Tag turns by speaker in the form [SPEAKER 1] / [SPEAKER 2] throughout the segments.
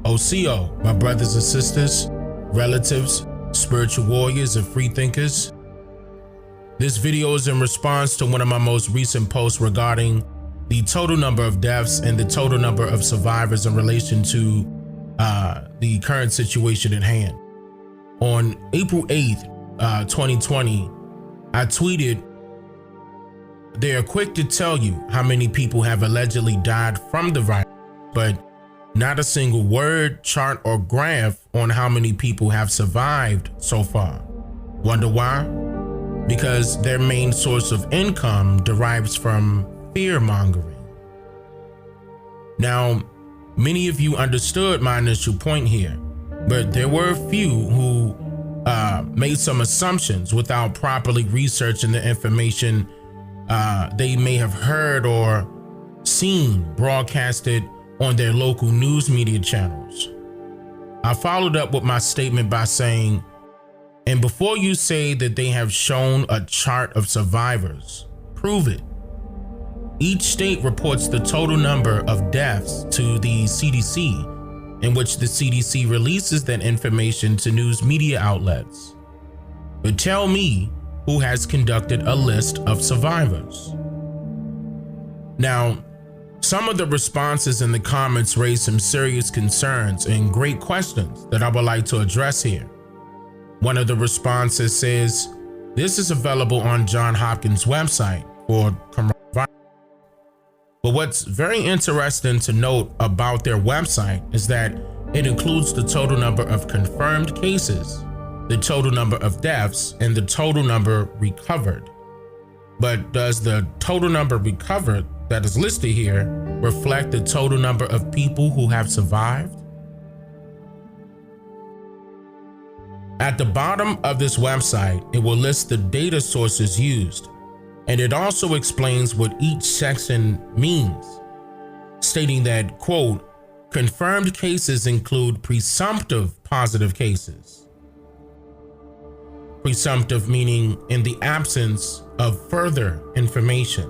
[SPEAKER 1] OCO, my brothers and sisters, relatives, spiritual warriors, and free thinkers. This video is in response to one of my most recent posts regarding the total number of deaths and the total number of survivors in relation to the current situation at hand. On April 8th, 2020, I tweeted, "They are quick to tell you how many people have allegedly died from the virus, but not a single word, chart, or graph on how many people have survived so far. Wonder why? Because their main source of income derives from fear-mongering." Now, many of you understood my initial point here, but there were a few who made some assumptions without properly researching the information they may have heard or seen broadcasted on their local news media channels. I followed up with my statement by saying, "And before you say that they have shown a chart of survivors, prove it. Each state reports the total number of deaths to the CDC, in which the CDC releases that information to news media outlets. But tell me who has conducted a list of survivors." Now, some of the responses in the comments raised some serious concerns and great questions that I would like to address here. One of the responses says, "This is available on Johns Hopkins website for coronavirus." But what's very interesting to note about their website is that it includes the total number of confirmed cases, the total number of deaths, and the total number recovered. But does the total number recovered that is listed here reflect the total number of people who have survived? At the bottom of this website, it will list the data sources used, and it also explains what each section means, stating that, quote, "Confirmed cases include presumptive positive cases." Presumptive meaning in the absence of further information.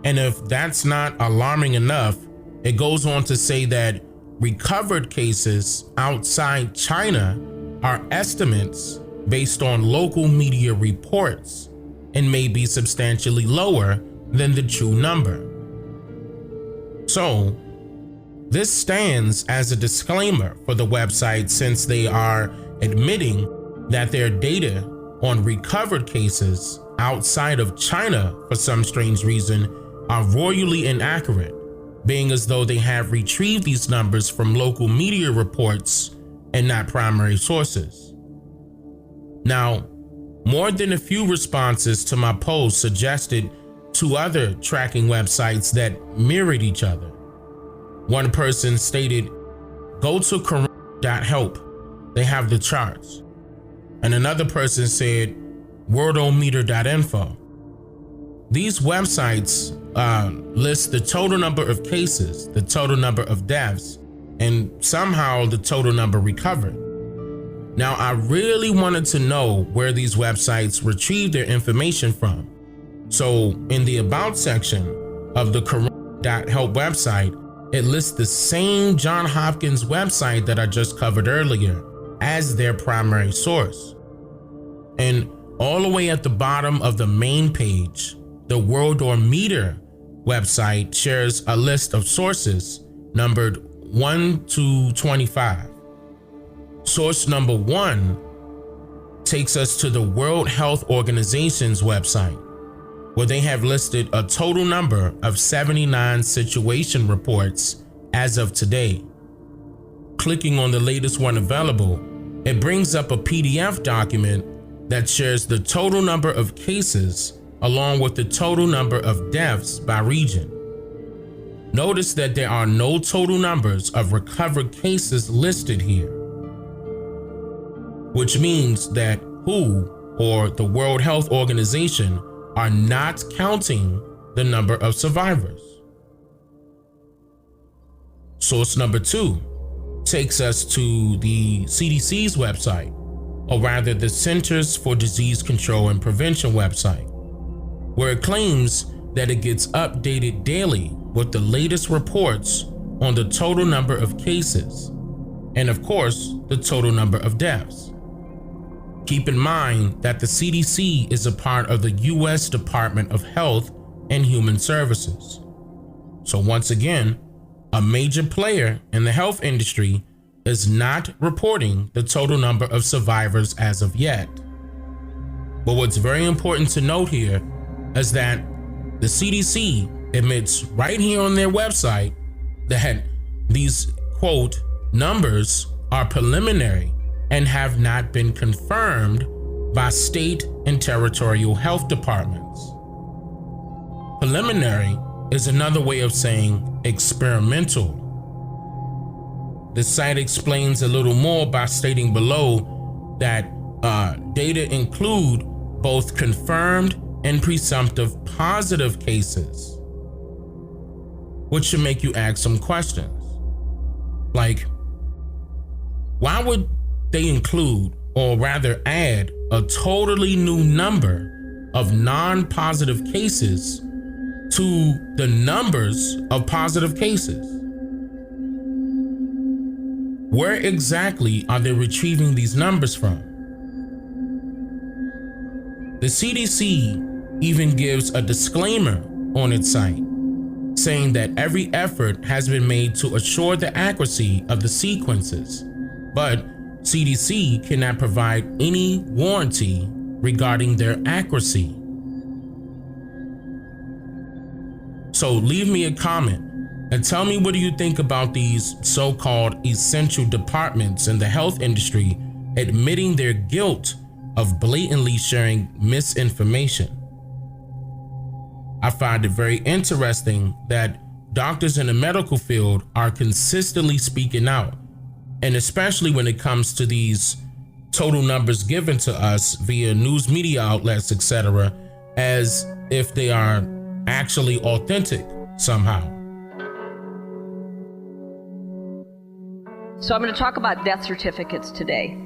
[SPEAKER 1] And if that's not alarming enough, it goes on to say that recovered cases outside China are estimates based on local media reports and may be substantially lower than the true number. So, this stands as a disclaimer for the website, since they are admitting that their data on recovered cases outside of China, for some strange reason, are royally inaccurate, being as though they have retrieved these numbers from local media reports and not primary sources. Now, more than a few responses to my post suggested two other tracking websites that mirrored each other. One person stated, "Go to corona.help, they have the charts." And another person said, "worldometer.info." These websites list the total number of cases, the total number of deaths, and somehow the total number recovered. Now, I really wanted to know where these websites retrieve their information from. So in the About section of the corona.help website, it lists the same Johns Hopkins website that I just covered earlier as their primary source. And all the way at the bottom of the main page, the Worldometer website shares a list of sources numbered 1 to 25. Source number 1 takes us to the World Health Organization's website, where they have listed a total number of 79 situation reports as of today. Clicking on the latest one available, it brings up a PDF document that shares the total number of cases along with the total number of deaths by region. Notice that there are no total numbers of recovered cases listed here, which means that WHO, or the World Health Organization, are not counting the number of survivors. Source number 2 takes us to the CDC's website, or rather the Centers for Disease Control and Prevention website, where it claims that it gets updated daily with the latest reports on the total number of cases and, of course, the total number of deaths. Keep in mind that the CDC is a part of the U.S. Department of Health and Human Services. So once again, a major player in the health industry is not reporting the total number of survivors as of yet. But what's very important to note here is that the CDC admits right here on their website that these, quote, numbers are preliminary and have not been confirmed by state and territorial health departments. Preliminary is another way of saying experimental. The site explains a little more by stating below that data include both confirmed and presumptive positive cases, which should make you ask some questions. Like, why would they include, or rather add, a totally new number of non-positive cases to the numbers of positive cases? Where exactly are they retrieving these numbers from? The CDC even gives a disclaimer on its site, saying that every effort has been made to assure the accuracy of the sequences, but CDC cannot provide any warranty regarding their accuracy. So leave me a comment and tell me, what do you think about these so-called essential departments in the health industry admitting their guilt of blatantly sharing misinformation? I find it very interesting that doctors in the medical field are consistently speaking out, and especially when it comes to these total numbers given to us via news media outlets, etc., as if they are actually authentic somehow.
[SPEAKER 2] So I'm going to talk about death certificates today.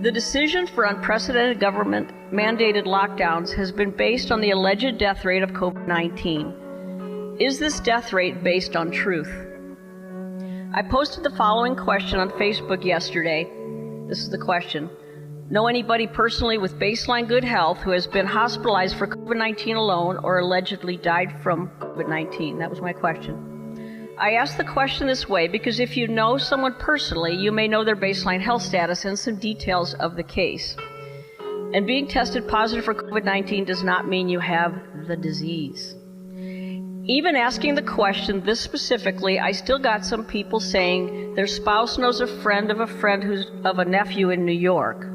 [SPEAKER 2] The decision for unprecedented government-mandated lockdowns has been based on the alleged death rate of COVID-19. Is this death rate based on truth? I posted the following question on Facebook yesterday. This is the question. Know anybody personally with baseline good health who has been hospitalized for COVID-19 alone or allegedly died from COVID-19? That was my question. I asked the question this way because if you know someone personally, you may know their baseline health status and some details of the case. And being tested positive for COVID-19 does not mean you have the disease. Even asking the question this specifically, I still got some people saying their spouse knows a friend who's of a nephew in New York.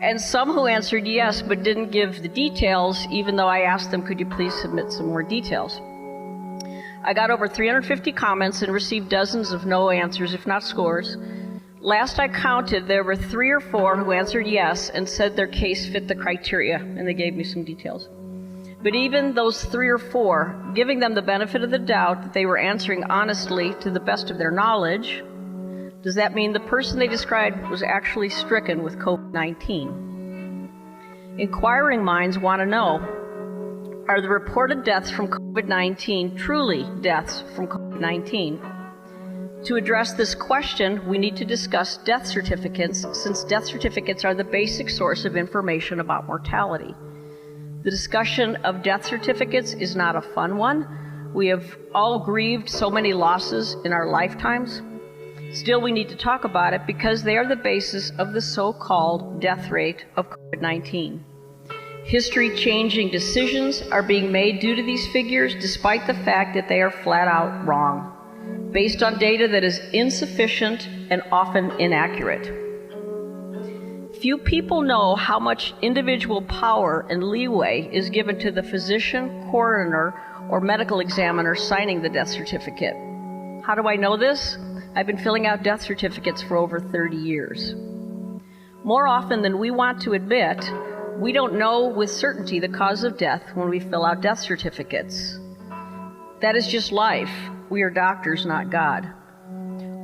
[SPEAKER 2] And some who answered yes but didn't give the details, even though I asked them, could you please submit some more details? I got over 350 comments and received dozens of no answers, if not scores. Last I counted, there were 3 or 4 who answered yes and said their case fit the criteria, and they gave me some details. But even those 3 or 4, giving them the benefit of the doubt that they were answering honestly to the best of their knowledge, does that mean the person they described was actually stricken with COVID-19? Inquiring minds want to know, are the reported deaths from COVID-19 truly deaths from COVID-19? To address this question, we need to discuss death certificates, since death certificates are the basic source of information about mortality. The discussion of death certificates is not a fun one. We have all grieved so many losses in our lifetimes. Still, we need to talk about it because they are the basis of the so-called death rate of COVID-19. History-changing decisions are being made due to these figures, despite the fact that they are flat out wrong, based on data that is insufficient and often inaccurate. Few people know how much individual power and leeway is given to the physician, coroner, or medical examiner signing the death certificate. How do I know this? I've been filling out death certificates for over 30 years. More often than we want to admit, we don't know with certainty the cause of death when we fill out death certificates. That is just life. We are doctors, not God.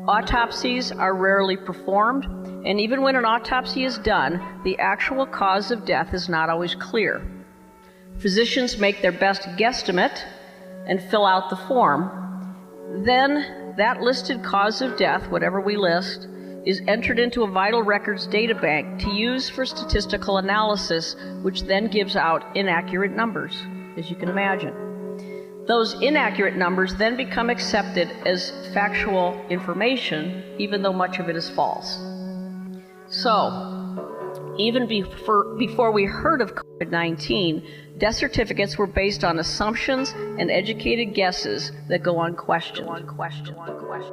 [SPEAKER 2] Autopsies are rarely performed, and even when an autopsy is done, the actual cause of death is not always clear. Physicians make their best guesstimate and fill out the form, Then that listed cause of death, whatever we list, is entered into a vital records data bank to use for statistical analysis, which then gives out inaccurate numbers, as you can imagine. Those inaccurate numbers then become accepted as factual information, even though much of it is false. So, even before we heard of COVID-19, death certificates were based on assumptions and educated guesses that go unquestioned.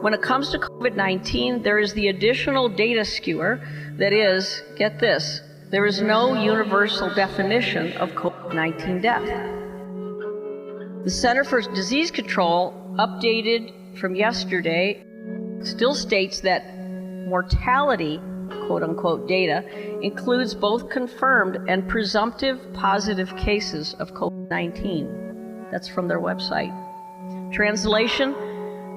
[SPEAKER 2] When it comes to COVID-19, there is the additional data skewer that is, get this, there is no universal definition of COVID-19 death. The Center for Disease Control, updated from yesterday, still states that mortality, quote-unquote, data includes both confirmed and presumptive positive cases of COVID-19. That's from their website. Translation,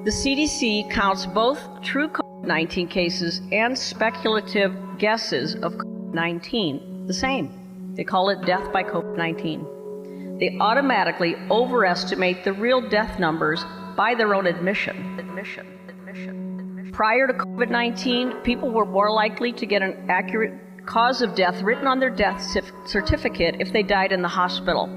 [SPEAKER 2] the CDC counts both true COVID-19 cases and speculative guesses of COVID-19 the same. They call it death by COVID-19. They automatically overestimate the real death numbers by their own admission. Prior to COVID-19, people were more likely to get an accurate cause of death written on their death certificate if they died in the hospital.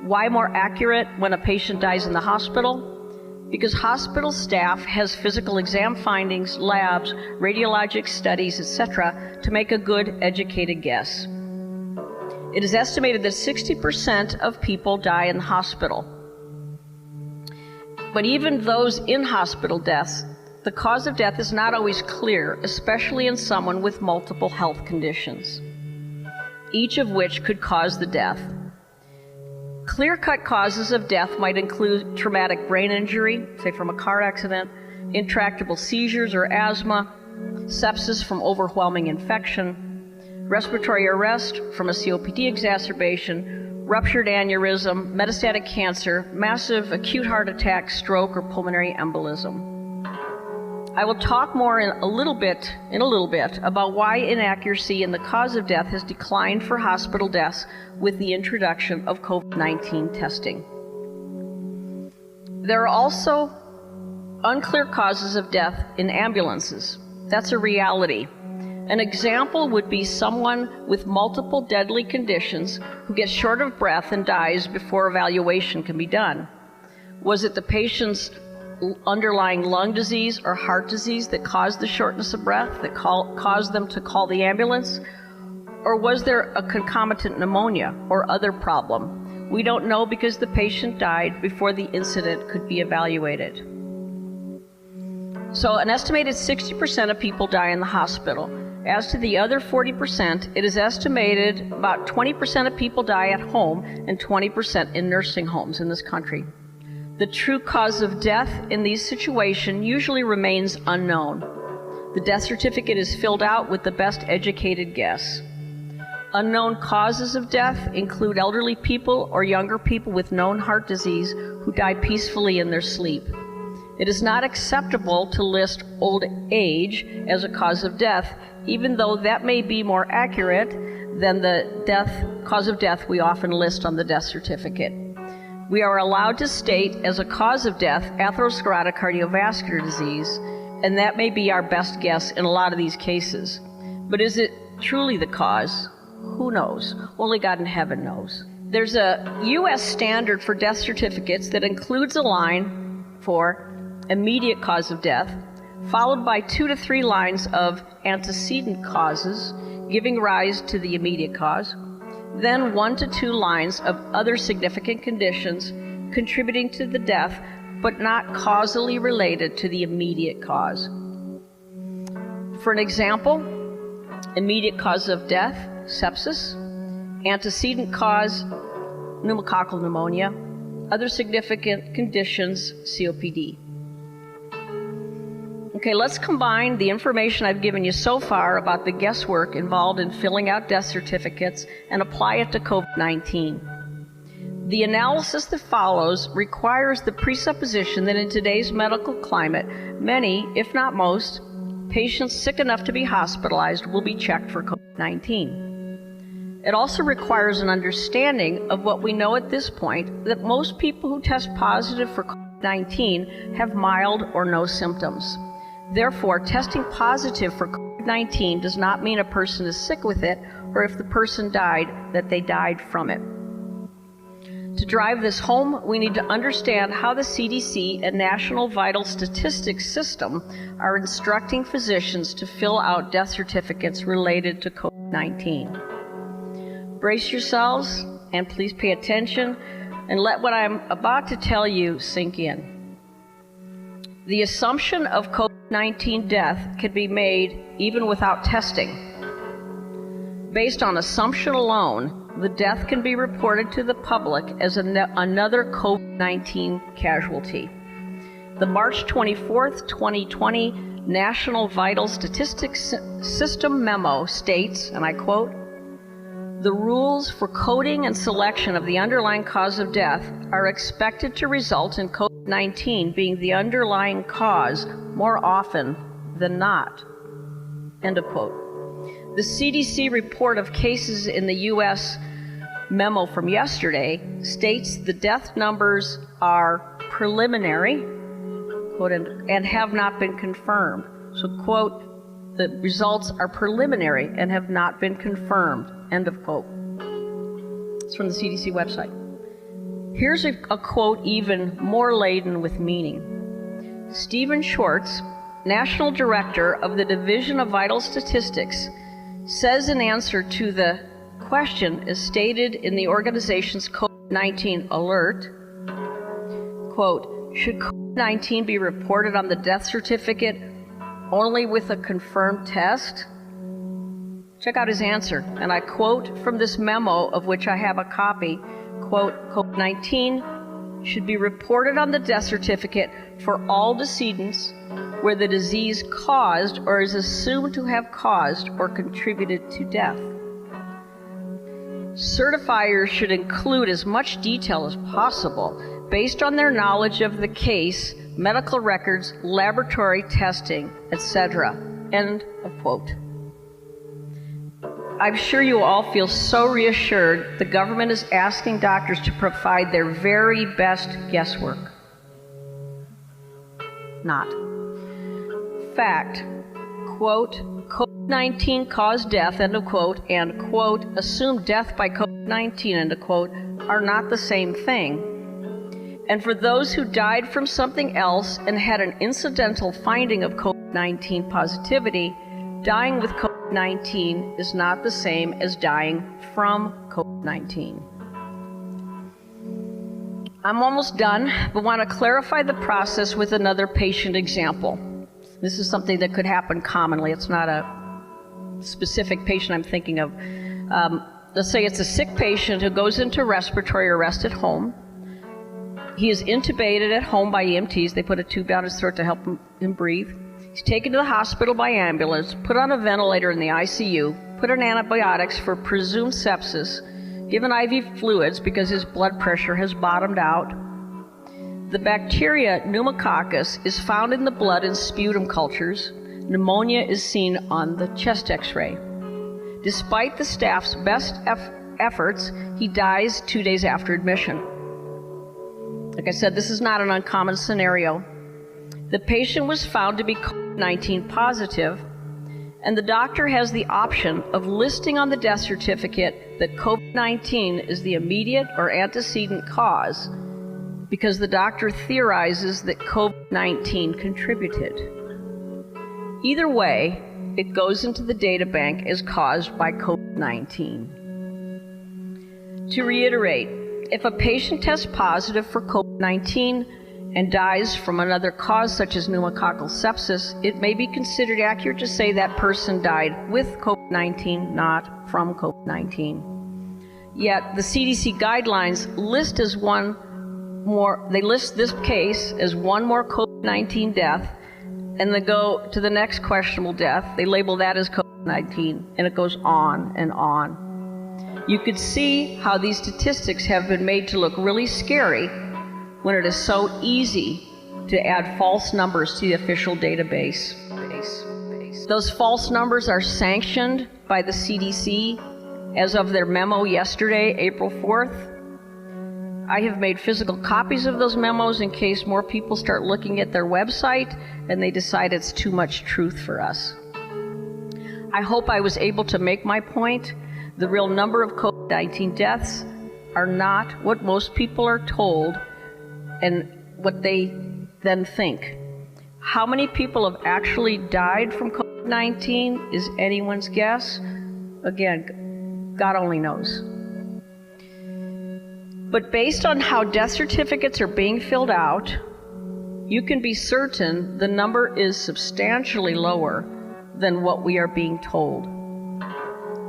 [SPEAKER 2] Why more accurate when a patient dies in the hospital? Because hospital staff has physical exam findings, labs, radiologic studies, etc., to make a good, educated guess. It is estimated that 60% of people die in the hospital. But even those in hospital deaths, the cause of death is not always clear, especially in someone with multiple health conditions, each of which could cause the death. Clear-cut causes of death might include traumatic brain injury, say from a car accident, intractable seizures or asthma, sepsis from overwhelming infection, respiratory arrest from a COPD exacerbation, ruptured aneurysm, metastatic cancer, massive acute heart attack, stroke, or pulmonary embolism. I will talk more in a little bit about why inaccuracy in the cause of death has declined for hospital deaths with the introduction of COVID-19 testing. There are also unclear causes of death in ambulances. That's a reality. An example would be someone with multiple deadly conditions who gets short of breath and dies before evaluation can be done. Was it the patient's underlying lung disease or heart disease that caused the shortness of breath, that caused them to call the ambulance? Or was there a concomitant pneumonia or other problem? We don't know because the patient died before the incident could be evaluated. So an estimated 60% of people die in the hospital. As to the other 40%, it is estimated about 20% of people die at home and 20% in nursing homes in this country. The true cause of death in these situations usually remains unknown. The death certificate is filled out with the best educated guess. Unknown causes of death include elderly people or younger people with known heart disease who die peacefully in their sleep. It is not acceptable to list old age as a cause of death, even though that may be more accurate than the cause of death we often list on the death certificate. We are allowed to state as a cause of death atherosclerotic cardiovascular disease, and that may be our best guess in a lot of these cases. But is it truly the cause? Who knows? Only God in heaven knows. There's a U.S. standard for death certificates that includes a line for immediate cause of death, followed by 2 to 3 lines of antecedent causes, giving rise to the immediate cause, then 1 to 2 lines of other significant conditions contributing to the death, but not causally related to the immediate cause. For an example, immediate cause of death, sepsis, antecedent cause, pneumococcal pneumonia, other significant conditions, COPD. Okay, let's combine the information I've given you so far about the guesswork involved in filling out death certificates and apply it to COVID-19. The analysis that follows requires the presupposition that in today's medical climate, many, if not most, patients sick enough to be hospitalized will be checked for COVID-19. It also requires an understanding of what we know at this point, that most people who test positive for COVID-19 COVID-19 have mild or no symptoms. Therefore, testing positive for COVID-19 does not mean a person is sick with it, or if the person died, that they died from it. To drive this home, we need to understand how the CDC and National Vital Statistics System are instructing physicians to fill out death certificates related to COVID-19. Brace yourselves and please pay attention and let what I'm about to tell you sink in. The assumption of COVID-19 death can be made even without testing. Based on assumption alone, the death can be reported to the public as another COVID-19 casualty. The March 24th, 2020 National Vital Statistics System memo states, and I quote, "The rules for coding and selection of the underlying cause of death are expected to result in COVID-19 being the underlying cause more often than not." End of quote. The CDC report of cases in the U.S. memo from yesterday states the death numbers are preliminary, quote, and have not been confirmed. So, quote, "The results are preliminary and have not been confirmed," end of quote. It's from the CDC website. Here's a quote even more laden with meaning. Stephen Schwartz, National Director of the Division of Vital Statistics, says in answer to the question as stated in the organization's COVID-19 alert, quote, "Should COVID-19 be reported on the death certificate only with a confirmed test?" Check out his answer, and I quote from this memo of which I have a copy, quote, "COVID-19 should be reported on the death certificate for all decedents where the disease caused or is assumed to have caused or contributed to death. Certifiers should include as much detail as possible based on their knowledge of the case, medical records, laboratory testing, etc." End of quote. I'm sure you all feel so reassured the government is asking doctors to provide their very best guesswork. Not. Fact, quote, "COVID-19 caused death," end of quote, and, quote, "assumed death by COVID-19," end of quote, are not the same thing. And for those who died from something else and had an incidental finding of COVID-19 positivity, dying with COVID-19 is not the same as dying from COVID-19. I'm almost done, but want to clarify the process with another patient example. This is something that could happen commonly. It's not a specific patient I'm thinking of. Let's say it's a sick patient who goes into respiratory arrest at home. He is intubated at home by EMTs. They put a tube down his throat to help him breathe. He's taken to the hospital by ambulance, put on a ventilator in the ICU, put on antibiotics for presumed sepsis, given IV fluids because his blood pressure has bottomed out. The bacteria pneumococcus is found in the blood and sputum cultures. Pneumonia is seen on the chest x-ray. Despite the staff's best efforts, he dies 2 days after admission. Like I said, this is not an uncommon scenario. The patient was found to be COVID-19 positive, and the doctor has the option of listing on the death certificate that COVID-19 is the immediate or antecedent cause because the doctor theorizes that COVID-19 contributed. Either way, it goes into the data bank as caused by COVID-19. To reiterate, if a patient tests positive for COVID-19 and dies from another cause such as pneumococcal sepsis, it may be considered accurate to say that person died with COVID-19, not from COVID-19. Yet the CDC guidelines list they list this case as one more COVID-19 death, and they go to the next questionable death. They label that as COVID-19, and it goes on and on. You could see how these statistics have been made to look really scary when it is so easy to add false numbers to the official database. Those false numbers are sanctioned by the CDC as of their memo yesterday, April 4th. I have made physical copies of those memos in case more people start looking at their website and they decide it's too much truth for us. I hope I was able to make my point. The real number of COVID-19 deaths are not what most people are told and what they then think. How many people have actually died from COVID-19 is anyone's guess. Again, God only knows. But based on how death certificates are being filled out, you can be certain the number is substantially lower than what we are being told.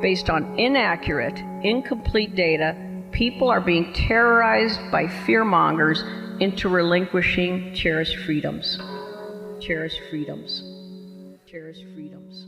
[SPEAKER 2] Based on inaccurate, incomplete data, people are being terrorized by fearmongers into relinquishing cherished freedoms. Cherished freedoms. Cherished freedoms.